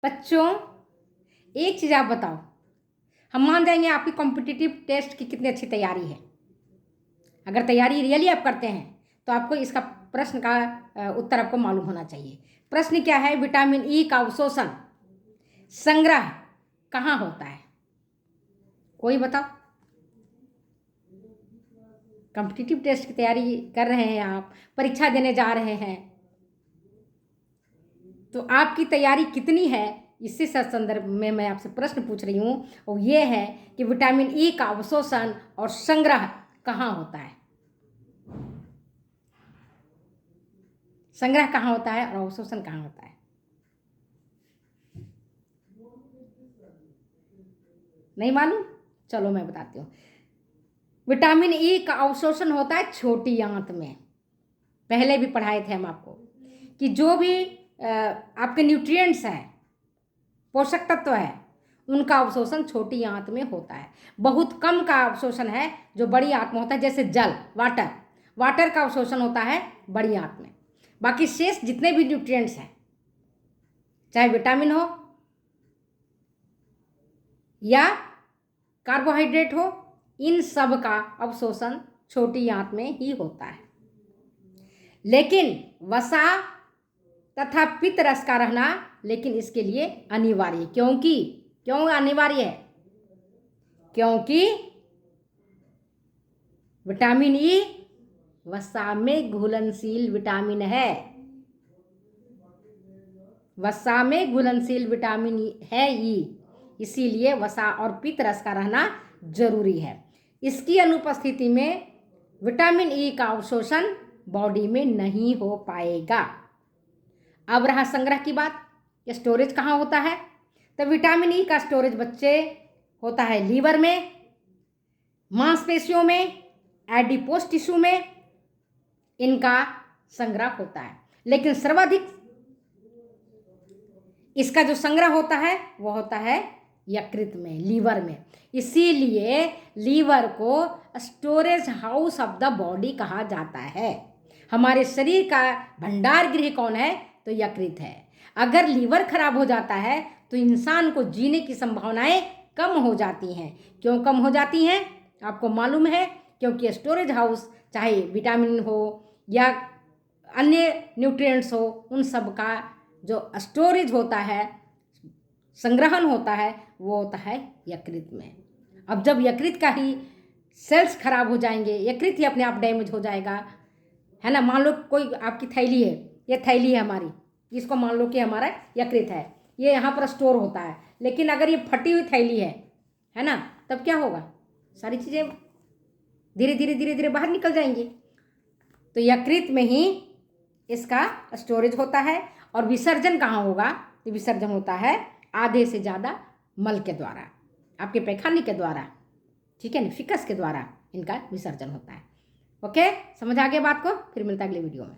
बच्चों, एक चीज़ आप बताओ, हम मान जाएंगे आपकी कॉम्पिटिटिव टेस्ट की कितनी अच्छी तैयारी है। अगर तैयारी रियली आप करते हैं तो आपको इसका प्रश्न का उत्तर आपको मालूम होना चाहिए। प्रश्न क्या है? विटामिन ई का अवशोषण संग्रह कहाँ होता है? कोई बताओ। कॉम्पिटिटिव टेस्ट की तैयारी कर रहे हैं, आप परीक्षा देने जा रहे हैं, तो आपकी तैयारी कितनी है, इसी संदर्भ में मैं आपसे प्रश्न पूछ रही हूँ। और ये है कि विटामिन ई का अवशोषण और संग्रह कहाँ होता है? संग्रह कहाँ होता है और अवशोषण कहाँ होता है? नहीं मालूम? चलो मैं बताती हूँ। विटामिन ई का अवशोषण होता है छोटी आंत में। पहले भी पढ़ाए थे हम आपको कि जो भी आपके न्यूट्रिएंट्स हैं, पोषक तत्व है, उनका अवशोषण छोटी आंत में होता है। बहुत कम का अवशोषण है जो बड़ी आंत में होता है, जैसे जल, वाटर का अवशोषण होता है बड़ी आंत में। बाकी शेष जितने भी न्यूट्रिएंट्स हैं, चाहे विटामिन हो या कार्बोहाइड्रेट हो, इन सब का अवशोषण छोटी आंत में ही होता है। लेकिन वसा तथा पित्त रस का रहना लेकिन इसके लिए अनिवार्य है। क्यों अनिवार्य है? क्योंकि विटामिन ई वसा में घुलनशील विटामिन है। वसा में घुलनशील विटामिन है ई, इसीलिए वसा और पित्त रस का रहना जरूरी है। इसकी अनुपस्थिति में विटामिन ई का अवशोषण बॉडी में नहीं हो पाएगा। अब रहा संग्रह की बात, ये स्टोरेज कहाँ होता है? तो विटामिन ई का स्टोरेज बच्चे होता है लीवर में, मांसपेशियों में, एडिपोस टिश्यू में, इनका संग्रह होता है। लेकिन सर्वाधिक इसका जो संग्रह होता है वो होता है यकृत में, लीवर में। इसीलिए लीवर को storage house of the body कहा जाता है। हमारे शरीर का भंडार गृह कौन है? तो यकृत है। अगर लीवर खराब हो जाता है तो इंसान को जीने की संभावनाएं कम हो जाती हैं। क्यों कम हो जाती हैं? आपको मालूम है, क्योंकि स्टोरेज हाउस चाहे विटामिन हो या अन्य न्यूट्रिएंट्स हो, उन सब का जो स्टोरेज होता है, संग्रहण होता है, वो होता है यकृत में। अब जब यकृत का ही सेल्स खराब हो जाएंगे, यकृत ही अपने आप डैमेज हो जाएगा, है ना। मान लो कोई आपकी थैली है, ये थैली है हमारी, इसको मान लो कि हमारा यकृत है, ये यहाँ पर स्टोर होता है। लेकिन अगर ये फटी हुई थैली है ना, तब क्या होगा? सारी चीज़ें धीरे धीरे बाहर निकल जाएंगी। तो यकृत में ही इसका स्टोरेज होता है। और विसर्जन कहाँ होगा? तो विसर्जन होता है आधे से ज़्यादा मल के द्वारा, आपके पैखाने के द्वारा, ठीक है ना, फिकस के द्वारा इनका विसर्जन होता है। ओके, समझ आ गया बात को? फिर मिलता है अगले वीडियो में।